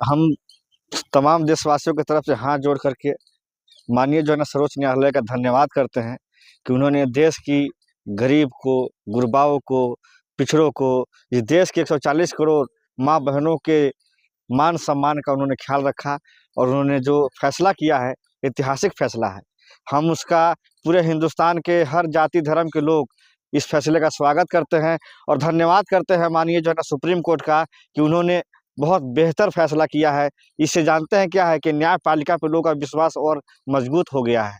हम तमाम देशवासियों की तरफ से हाथ जोड़ करके माननीय जो है ना सर्वोच्च न्यायालय का धन्यवाद करते हैं कि उन्होंने देश की गरीब को, गुरबाओं को, पिछड़ों को, इस देश के 140 करोड़ माँ बहनों के मान सम्मान का उन्होंने ख्याल रखा और उन्होंने जो फैसला किया है ऐतिहासिक फैसला है। हम उसका पूरे हिंदुस्तान के हर जाति धर्म के लोग इस फैसले का स्वागत करते हैं और धन्यवाद करते हैं माननीय जो है ना सुप्रीम कोर्ट का कि उन्होंने बहुत बेहतर फैसला किया है। इससे जानते हैं क्या है कि न्यायपालिका पे लोगों का विश्वास और मजबूत हो गया है।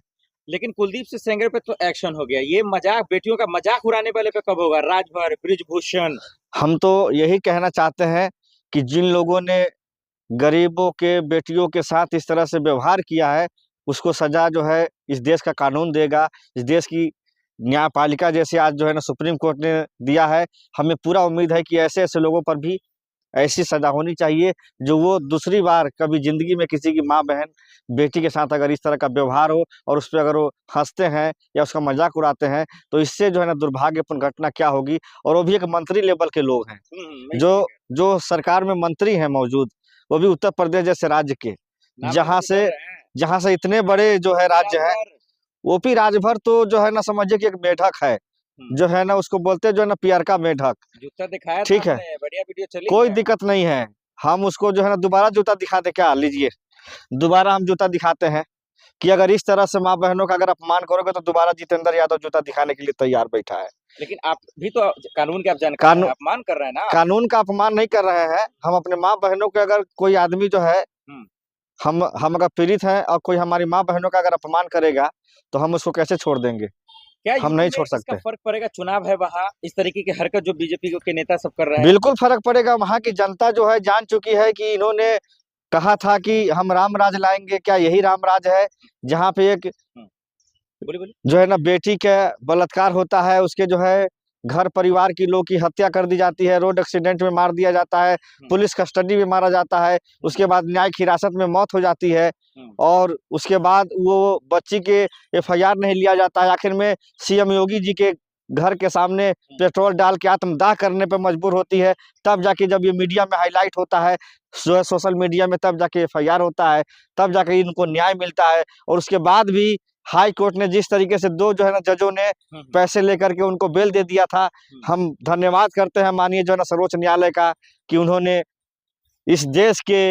लेकिन कुलदीप सिंह सेंगर पे तो एक्शन हो गया, ये मजाक, बेटियों का मजाक उड़ाने वाले पे कब होगा? राजभर, ब्रिजभूषण। हम तो यही कहना चाहते हैं कि जिन लोगों ने गरीबों के, बेटियों के साथ इस तरह से व्यवहार किया है उसको सजा जो है इस देश का कानून देगा, इस देश की न्यायपालिका जैसे आज जो है ना सुप्रीम कोर्ट ने दिया है। हमें पूरा उम्मीद है कि ऐसे ऐसे लोगों पर भी ऐसी सजा होनी चाहिए जो वो दूसरी बार कभी जिंदगी में किसी की माँ बहन बेटी के साथ अगर इस तरह का व्यवहार हो और उस पर अगर वो हंसते हैं या उसका मजाक उड़ाते हैं तो इससे जो है ना दुर्भाग्यपूर्ण घटना क्या होगी। और वो भी एक मंत्री लेवल के लोग हैं जो सरकार में मंत्री हैं मौजूद, वो भी उत्तर प्रदेश जैसे राज्य के, जहाँ से इतने बड़े जो है राज्य है। ओपी राजभर तो जो है ना समझिए कि एक मेढक है, जो है ना उसको बोलते हैं जो है ना पियर का मेढक। जूता दिखाया ठीक है, बढ़िया वीडियो चली, कोई दिक्कत नहीं है। हम उसको जो है ना दोबारा जूता दिखाते, क्या लीजिए दोबारा हम जूता दिखाते हैं कि अगर इस तरह से माँ बहनों का अगर अपमान करोगे तो दोबारा जितेंद्र यादव जूता दिखाने के लिए तैयार बैठा है। लेकिन आप भी तो कानून के आप जानकार हैं, अपमान कर रहे हैं ना। कानून का अपमान नहीं कर रहे हैं हम। अपने माँ बहनों के अगर कोई आदमी जो है हम अगर पीड़ित हैं और कोई हमारी माँ बहनों का अगर अपमान करेगा तो हम उसको कैसे छोड़ देंगे? क्या हम नहीं छोड़ सकते। फर्क पड़ेगा? चुनाव है वहाँ, इस तरीके की हरकत जो बीजेपी के नेता सब कर रहे हैं। बिल्कुल फर्क पड़ेगा। वहाँ की जनता जो है जान चुकी है कि इन्होंने कहा था कि हम राम राज लाएंगे, क्या यही राम राज है जहाँ पे एक जो है ना बेटी का बलात्कार होता है, उसके जो है घर परिवार की लोग की हत्या कर दी जाती है, रोड एक्सीडेंट में मार दिया जाता है, पुलिस कस्टडी में मारा जाता है, उसके बाद न्यायिक हिरासत में मौत हो जाती है और उसके बाद वो बच्ची के एफआईआर नहीं लिया जाता है। आखिर में सीएम योगी जी के घर के सामने पेट्रोल डाल के आत्मदाह करने पर मजबूर होती है। तब जाके जब ये मीडिया में हाईलाइट होता है, सोशल मीडिया में, तब जाके एफआईआर होता है, तब जाके इनको न्याय मिलता है। और उसके बाद भी हाई कोर्ट ने जिस तरीके से दो जो है ना जजों ने पैसे लेकर के उनको बेल दे दिया था, हम धन्यवाद करते हैं माननीय जो है ना सर्वोच्च न्यायालय का कि उन्होंने इस देश के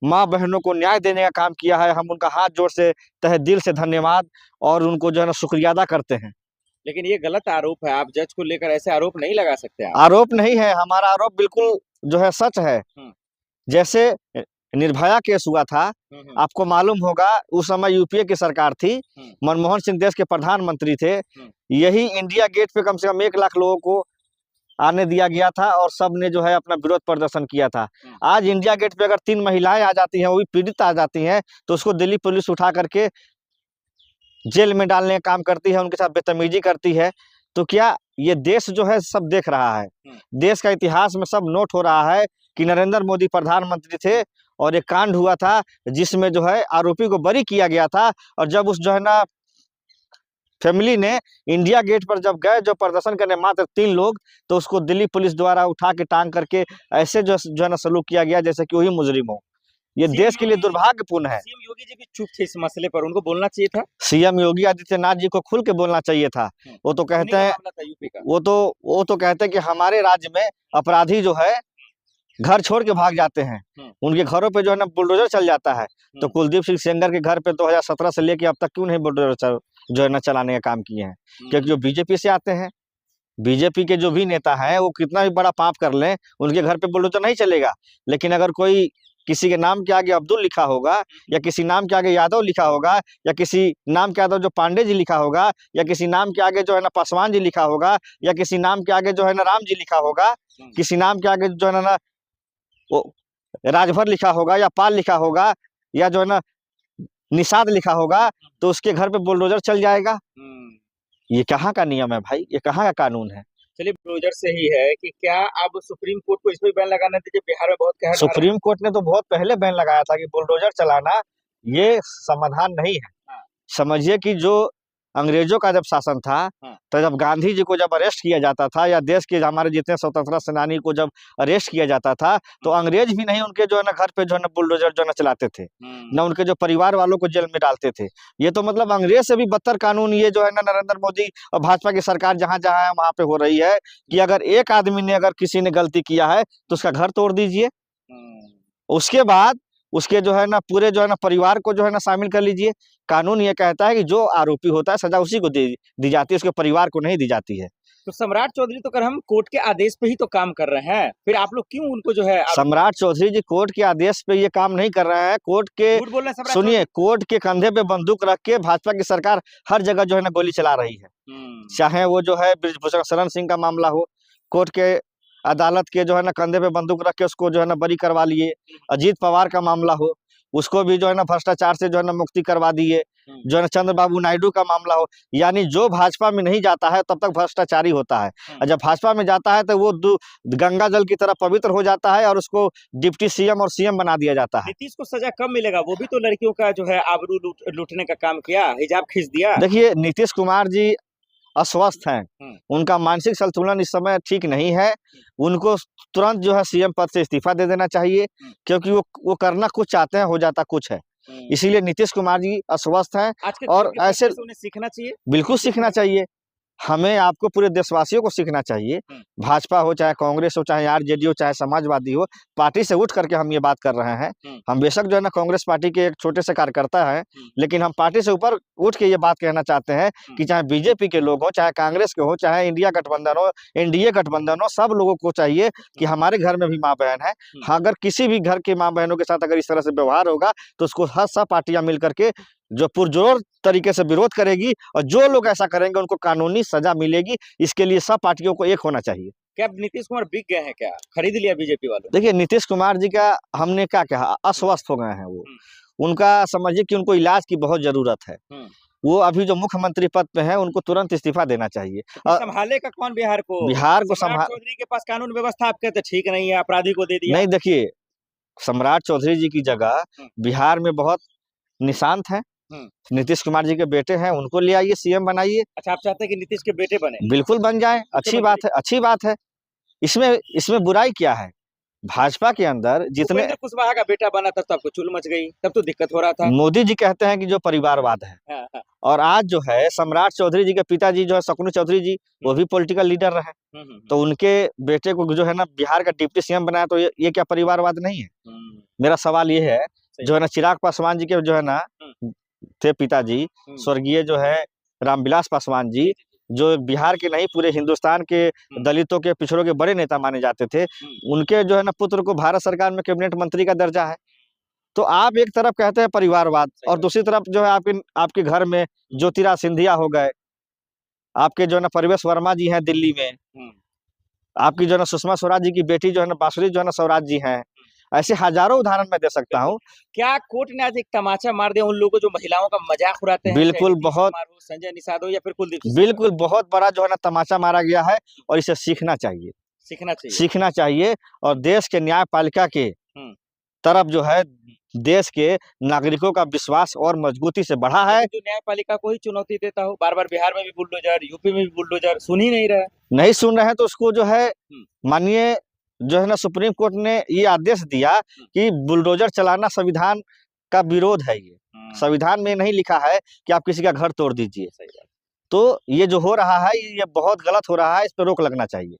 माँ बहनों को न्याय देने का काम किया है। हम उनका हाथ जोड़ से तहे दिल से धन्यवाद और उनको जो है ना शुक्रिया अदा करते हैं। लेकिन ये गलत आरोप है, आप जज को लेकर ऐसे आरोप नहीं लगा सकते आप। आरोप नहीं है, हमारा आरोप बिल्कुल जो है सच है। जैसे निर्भया केस हुआ था, आपको मालूम होगा उस समय यूपीए की सरकार थी, मनमोहन सिंह देश के प्रधानमंत्री थे। यही इंडिया गेट पे कम से कम 1 लाख लोगों को आने दिया गया था और सब ने जो है अपना विरोध प्रदर्शन किया था। आज इंडिया गेट पे अगर 3 महिलाएं आ जाती हैं, वो भी पीड़ित आ जाती हैं, तो उसको दिल्ली पुलिस उठा करके जेल में डालने का काम करती है, उनके साथ बदतमीजी करती है। तो क्या ये देश जो है सब देख रहा है, देश का इतिहास में सब नोट हो रहा है कि नरेंद्र मोदी प्रधानमंत्री थे और एक कांड हुआ था जिसमें जो है आरोपी को बरी किया गया था। और जब उस जो है ना फैमिली ने इंडिया गेट पर जब गए जो प्रदर्शन करने मात्र 3 लोग, तो उसको दिल्ली पुलिस द्वारा उठा के टांग करके ऐसे जो है ना सलूक किया गया जैसे कि वही मुजरिम हो। ये देश के लिए दुर्भाग्यपूर्ण है। सीएम योगी जी भी चुप थे इस मसले पर, उनको बोलना चाहिए था। सीएम योगी आदित्यनाथ जी को खुल के बोलना चाहिए था। वो तो कहते हैं वो तो कहते हैं कि हमारे राज्य में अपराधी जो है घर छोड़ के भाग जाते हैं, उनके घरों पे जो है ना बुलडोजर चल जाता है। तो कुलदीप सिंह सेंगर के घर पे 2017 से लेके अब तक क्यों नहीं बुलडोजर जो है ना चलाने का काम किए हैं? क्योंकि जो बीजेपी से आते हैं, बीजेपी के जो भी नेता हैं वो कितना भी बड़ा पाप कर लें उनके घर पे बुलडोजर नहीं चलेगा। लेकिन अगर कोई किसी के नाम के आगे अब्दुल लिखा होगा या किसी नाम के आगे यादव लिखा होगा या किसी नाम के आगे जो पांडे जी लिखा होगा या किसी नाम के आगे जो है ना पासवान जी लिखा होगा या किसी नाम के आगे जो है ना राम जी लिखा होगा, किसी नाम के आगे जो है ना वो राजभर लिखा होगा या पाल लिखा होगा या जो है ना निषाद लिखा होगा, तो उसके घर पे बुलडोजर चल जाएगा। ये कहाँ का नियम है भाई? ये कहाँ का कानून है? चलिए, बुलडोजर से ही है कि क्या अब सुप्रीम कोर्ट को इस पर बैन लगाना चाहिए? बिहार में बहुत कहर सुप्रीम कोर्ट ने तो बहुत पहले बैन लगाया था कि बुलडोजर चलाना ये समाधान नहीं है। समझिए कि जो अंग्रेजों का जब शासन था, हाँ। तो जब गांधी जी को जब अरेस्ट किया जाता था या देश के हमारे जितने स्वतंत्रता सेनानी को जब अरेस्ट किया जाता था, तो अंग्रेज भी नहीं उनके जो है ना घर पे जो है ना बुलडोजर जो है ना चलाते थे, न उनके जो परिवार वालों को जेल में डालते थे। ये तो मतलब अंग्रेज से भी बदतर कानून ये जो है ना नरेंद्र मोदी और भाजपा की सरकार जहां जहां है वहां पे हो रही है कि अगर एक आदमी ने अगर किसी ने गलती किया है तो उसका घर तोड़ दीजिए, उसके बाद उसके जो है ना पूरे जो है ना परिवार को जो है ना शामिल कर लीजिए। कानून ये कहता है कि जो आरोपी होता है सजा उसी को दी जाती है, उसके परिवार को नहीं दी जाती है। तो सम्राट चौधरी तो कर हम कोर्ट के आदेश पे ही तो काम कर रहे हैं, फिर आप लोग क्यों उनको जो है सम्राट चौधरी जी कोर्ट के आदेश पे ये काम नहीं कर रहे हैं। कोर्ट के झूठ बोल रहे हैं सम्राट सुनिए, कोर्ट के कंधे पे बंदूक रख के भाजपा की सरकार हर जगह जो है ना गोली चला रही है। चौधरी? चाहे वो जो है बृजभूषण शरण सिंह का मामला हो, कोर्ट के अदालत के जो है ना कंधे पे बंदूक रख के उसको जो है ना बरी करवा लिए। अजीत पवार का मामला हो, उसको भी जो है ना भ्रष्टाचार से जो है ना मुक्ति करवा दिए। जो है ना चंद्रबाबू नायडू का मामला हो, यानी जो भाजपा में नहीं जाता है तब तक भ्रष्टाचारी होता है, और जब भाजपा में जाता है तो वो गंगा जल की तरह पवित्र हो जाता है और उसको डिप्टी सीएम और सीएम बना दिया जाता है। नीतीश को सजा कब मिलेगा? वो भी तो लड़कियों का जो है आबरू लूटने का काम किया, हिजाब खींच दिया। देखिए, नीतीश कुमार जी अस्वस्थ हैं, उनका मानसिक संतुलन इस समय ठीक नहीं है। उनको तुरंत जो है सीएम पद से इस्तीफा दे देना चाहिए, क्योंकि वो करना कुछ चाहते हैं, हो जाता कुछ है। इसीलिए नीतीश कुमार जी अस्वस्थ हैं आज के और ऐसे उन्हें सीखना चाहिए। बिल्कुल सीखना चाहिए। हमें आपको पूरे देशवासियों को सीखना चाहिए, भाजपा हो चाहे कांग्रेस हो चाहे आरजेडी हो चाहे समाजवादी हो, पार्टी से उठ करके हम ये बात कर रहे हैं। हम बेशक जो है ना कांग्रेस पार्टी के एक छोटे से कार्यकर्ता हैं, लेकिन हम पार्टी से ऊपर उठ के ये बात कहना चाहते हैं कि चाहे बीजेपी के लोग हो, चाहे कांग्रेस के हो, चाहे इंडिया गठबंधन हो, एनडीए गठबंधन हो, सब लोगों को चाहिए कि हमारे घर में भी माँ बहन है। हाँ, अगर किसी भी घर के माँ बहनों के साथ अगर इस तरह से व्यवहार होगा तो उसको हर सब पार्टियां मिल करके जो पुरजोर तरीके से विरोध करेगी, और जो लोग ऐसा करेंगे उनको कानूनी सजा मिलेगी। इसके लिए सब पार्टियों को एक होना चाहिए। क्या नीतीश कुमार बिक गए हैं? क्या खरीद लिया बीजेपी वालों? देखिए, नीतीश कुमार जी का हमने क्या कहा, अस्वस्थ हो गए हैं वो। उनका समझिए कि उनको इलाज की बहुत जरूरत है। वो अभी जो मुख्यमंत्री पद पे हैं उनको तुरंत इस्तीफा देना चाहिए। संभालेगा कौन बिहार को? बिहार को सम्राट चौधरी के पास कानून व्यवस्था आप कहते ठीक नहीं है, अपराधी को दे दिया। नहीं, देखिए, सम्राट चौधरी जी की जगह बिहार में बहुत निशांत है, नीतीश कुमार जी के बेटे हैं, उनको ले आइए, सीएम बनाइए। अच्छा, आप चाहते हैं कि नीतीश के बेटे बने? बिल्कुल बन जाए, अच्छी बात है, अच्छी बात है। इसमें बुराई क्या है? भाजपा के अंदर जितने उपेंद्र कुशवाहा का बेटा बना था, तब आपको चुल मच गई, तब तो दिक्कत हो रहा था। मोदी जी कहते हैं कि जो परिवारवाद है, हाँ। और आज जो है सम्राट चौधरी जी के पिताजी जो है शकुनी चौधरी जी, वो भी पॉलिटिकल लीडर रहे, तो उनके बेटे को जो है ना बिहार का डिप्टी सीएम बनाया, तो ये क्या परिवारवाद नहीं है? मेरा सवाल ये है, जो है ना चिराग पासवान जी के जो है ना थे पिताजी, स्वर्गीय जो है रामविलास पासवान जी, जो बिहार के नहीं पूरे हिंदुस्तान के दलितों के पिछड़ों के बड़े नेता माने जाते थे, उनके जो है ना पुत्र को भारत सरकार में कैबिनेट मंत्री का दर्जा है। तो आप एक तरफ कहते हैं परिवारवाद, और दूसरी तरफ जो है आपके घर में ज्योतिराज सिंधिया हो गए, आपके जो है ना परवेश वर्मा जी हैं दिल्ली में, आपकी जो है ना सुषमा स्वराज जी की बेटी जो है ना बांसुरी जो है ना स्वराज जी हैं। ऐसे हजारों उदाहरण मैं दे सकता हूँ। क्या कोर्ट ने आज एक तमाचा मार दिया उन लोगों को जो महिलाओं का मजाक उड़ाते हैं? बिल्कुल, बहुत संजय निषाद हो या फिर कुलदीप, बिल्कुल बहुत बड़ा जो है ना तमाचा मारा गया है, और इसे सीखना चाहिए, सीखना चाहिए। और देश के न्यायपालिका के तरफ जो है देश के नागरिकों का विश्वास और मजबूती से बढ़ा है। जो न्यायपालिका को ही चुनौती देता हो, बार बार बिहार में भी बुलडोजर, यूपी में भी बुलडोजर, सुन ही नहीं रहे, तो उसको जो है माननीय जो है ना सुप्रीम कोर्ट ने ये आदेश दिया कि बुलडोजर चलाना संविधान का विरोध है। ये संविधान में नहीं लिखा है कि आप किसी का घर तोड़ दीजिए। तो ये जो हो रहा है ये बहुत गलत हो रहा है, इस पर रोक लगना चाहिए।